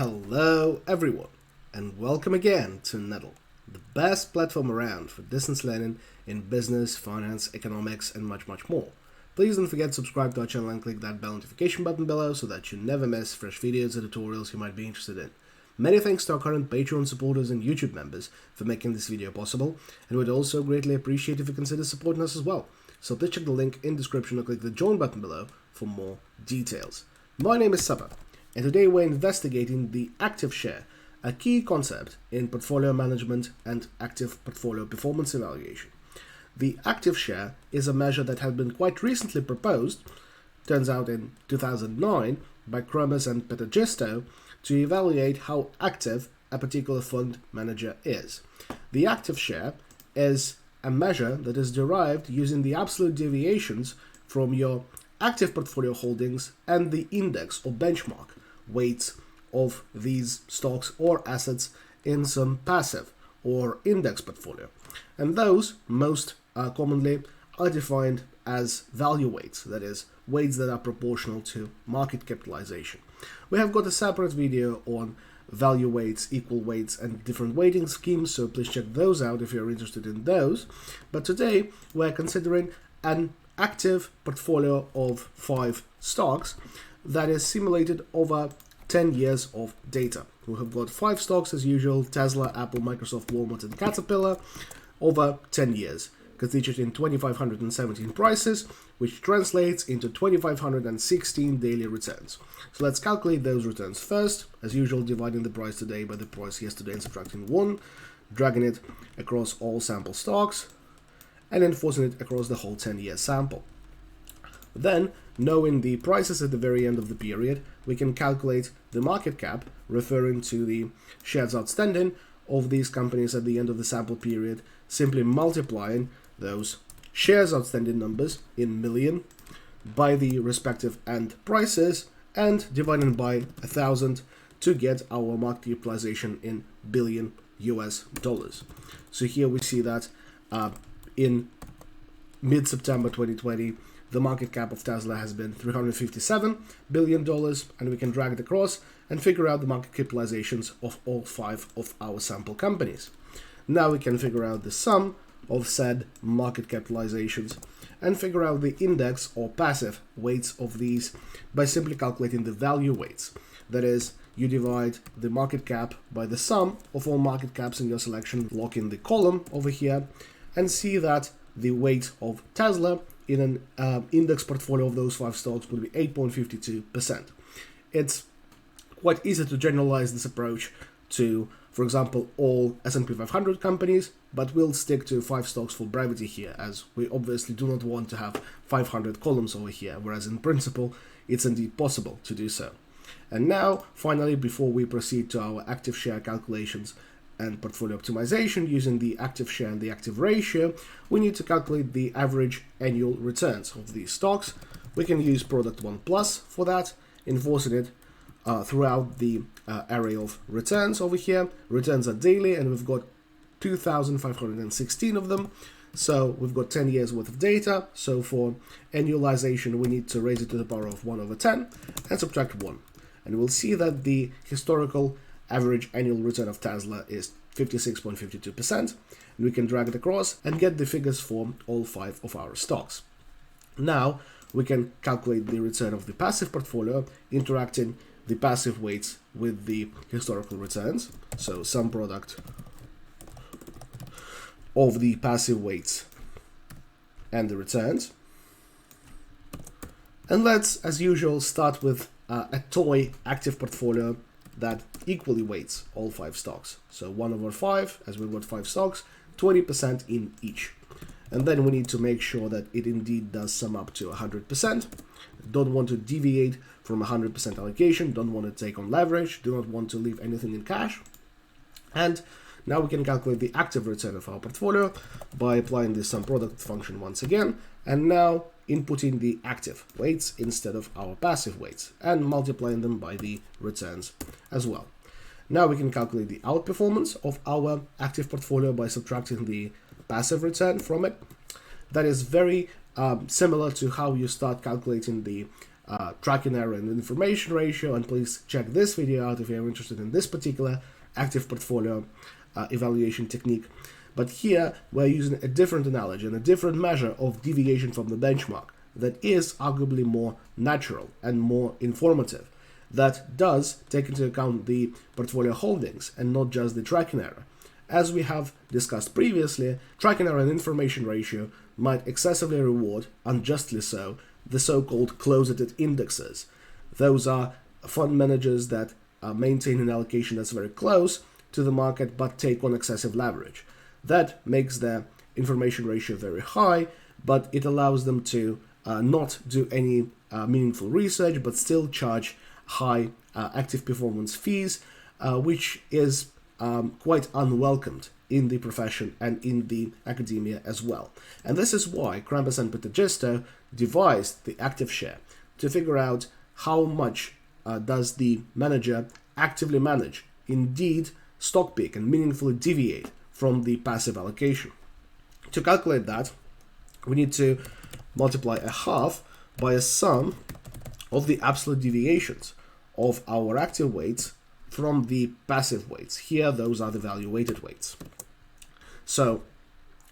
Hello everyone, and welcome again to Nettle, the best platform around for distance learning in business, finance, economics, and much more. Please don't forget to subscribe to our channel and click that bell notification button below so that you never miss fresh videos or tutorials you might be interested in. Many thanks to our current Patreon supporters and YouTube members for making this video possible, and we'd also greatly appreciate if you consider supporting us as well. So please check the link in the description or click the join button below for more details. My name is Sapa, and today we're investigating the active share, a key concept in portfolio management and active portfolio performance evaluation. The active share is a measure that had been quite recently proposed, turns out in 2009, by Cremers and Petajisto to evaluate how active a particular fund manager is. The active share is a measure that is derived using the absolute deviations from your active portfolio holdings and the index or benchmark weights of these stocks or assets in some passive or index portfolio. And those most commonly are defined as value weights, that is, weights that are proportional to market capitalization. We have got a separate video on value weights, equal weights, and different weighting schemes, so please check those out if you're interested in those. But today we're considering an active portfolio of 5 stocks that is simulated over 10 years of data. We have got 5 stocks as usual: Tesla, Apple, Microsoft, Walmart, and Caterpillar, over 10 years, constituted in 2,517 prices, which translates into 2,516 daily returns. So let's calculate those returns first, as usual, dividing the price today by the price yesterday and subtracting 1, dragging it across all sample stocks, and enforcing it across the whole 10-year sample. Then, knowing the prices at the very end of the period, we can calculate the market cap, referring to the shares outstanding of these companies at the end of the sample period, simply multiplying those shares outstanding numbers in million by the respective end prices and dividing by 1,000 to get our market capitalization in billion US dollars. So here we see that in mid-September 2020, the market cap of Tesla has been $357 billion, and we can drag it across and figure out the market capitalizations of all 5 of our sample companies. Now we can figure out the sum of said market capitalizations and figure out the index or passive weights of these by simply calculating the value weights. That is, you divide the market cap by the sum of all market caps in your selection, lock in the column over here, and see that the weight of Tesla in an index portfolio of those 5 stocks would be 8.52%. It's quite easy to generalize this approach to, for example, all S&P 500 companies, but we'll stick to 5 stocks for brevity here, as we obviously do not want to have 500 columns over here, whereas in principle, it's indeed possible to do so. And now, finally, before we proceed to our active share calculations and portfolio optimization using the active share and the active ratio, we need to calculate the average annual returns of these stocks. We can use product 1+ for that, enforcing it throughout the array of returns over here. Returns are daily, and we've got 2,516 of them. So we've got 10 years worth of data. So for annualization, we need to raise it to the power of 1/10 and subtract 1. And we'll see that the historical average annual return of Tesla is 56.52%, and we can drag it across and get the figures for all 5 of our stocks. Now we can calculate the return of the passive portfolio, interacting the passive weights with the historical returns, so sum product of the passive weights and the returns. And let's, as usual, start with a toy active portfolio that equally weights all 5 stocks. So 1/5, as we've got 5 stocks, 20% in each. And then we need to make sure that it indeed does sum up to 100%. Don't want to deviate from 100% allocation, don't want to take on leverage, do not want to leave anything in cash. And now we can calculate the active return of our portfolio by applying the sum product function once again, and now inputting the active weights instead of our passive weights and multiplying them by the returns as well. Now we can calculate the outperformance of our active portfolio by subtracting the passive return from it. That is very similar to how you start calculating the tracking error and information ratio, and please check this video out if you're interested in this particular active portfolio evaluation technique. But here we're using a different analogy and a different measure of deviation from the benchmark that is arguably more natural and more informative, that does take into account the portfolio holdings and not just the tracking error. As we have discussed previously, tracking error and information ratio might excessively reward, unjustly so, the so-called closeted indexes. Those are fund managers that maintain an allocation that's very close to the market but take on excessive leverage. That makes their information ratio very high, but it allows them to not do any meaningful research but still charge high active performance fees, which is quite unwelcomed in the profession and in the academia as well. And this is why Cremers and Petajisto devised the active share to figure out how much does the manager actively manage, indeed stock pick and meaningfully deviate from the passive allocation. To calculate that, we need to multiply a half by a sum of the absolute deviations of our active weights from the passive weights. Here, those are the value weighted weights. So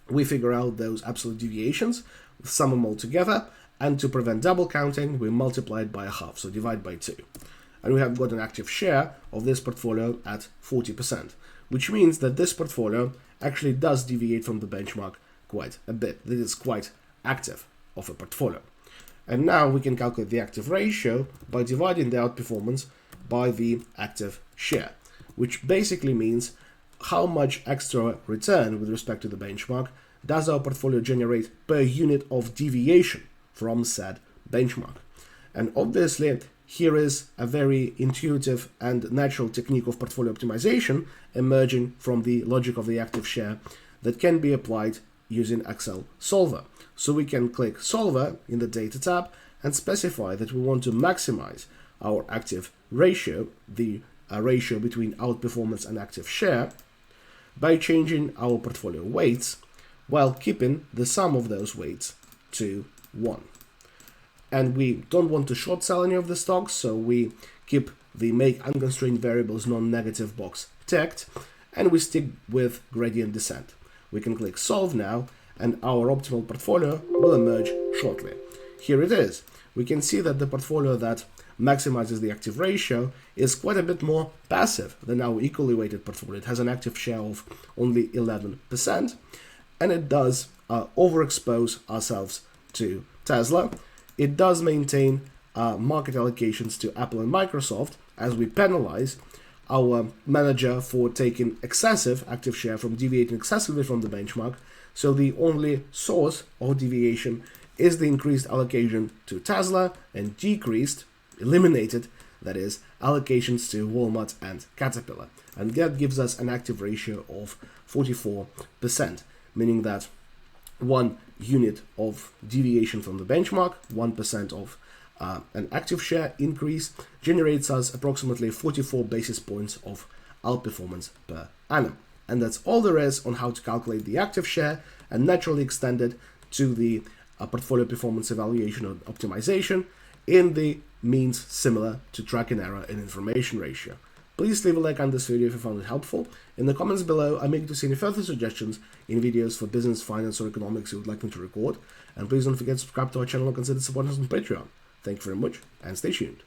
we figure out those absolute deviations, sum them all together, and to prevent double counting, we multiply it by a half, so divide by 2. And we have got an active share of this portfolio at 40%, which means that this portfolio actually does deviate from the benchmark quite a bit. This is quite active of a portfolio. And now we can calculate the active ratio by dividing the outperformance by the active share, which basically means how much extra return with respect to the benchmark does our portfolio generate per unit of deviation from said benchmark. And obviously, here is a very intuitive and natural technique of portfolio optimization emerging from the logic of the active share that can be applied using Excel Solver. So we can click Solver in the Data tab and specify that we want to maximize our active ratio, the ratio between outperformance and active share, by changing our portfolio weights while keeping the sum of those weights to 1. And we don't want to short sell any of the stocks, so we keep the make unconstrained variables non-negative box ticked, and we stick with gradient descent. We can click Solve now, and our optimal portfolio will emerge shortly. Here it is. We can see that the portfolio that maximizes the active ratio is quite a bit more passive than our equally weighted portfolio. It has an active share of only 11%, and it does overexpose ourselves to Tesla. It does maintain market allocations to Apple and Microsoft, as we penalize our manager for taking excessive active share, from deviating excessively from the benchmark. So the only source of deviation is the increased allocation to Tesla and decreased, eliminated, that is, allocations to Walmart and Caterpillar. And that gives us an active ratio of 44%, meaning that 1 unit of deviation from the benchmark, 1% of an active share increase, generates us approximately 44 basis points of outperformance per annum. And that's all there is on how to calculate the active share and naturally extend it to the portfolio performance evaluation or optimization in the means similar to tracking error and information ratio. Please leave a like on this video if you found it helpful. In the comments below, I'm eager to see any further suggestions in videos for business, finance, or economics you would like me to record. And please don't forget to subscribe to our channel and consider supporting us on Patreon. Thank you very much, and stay tuned.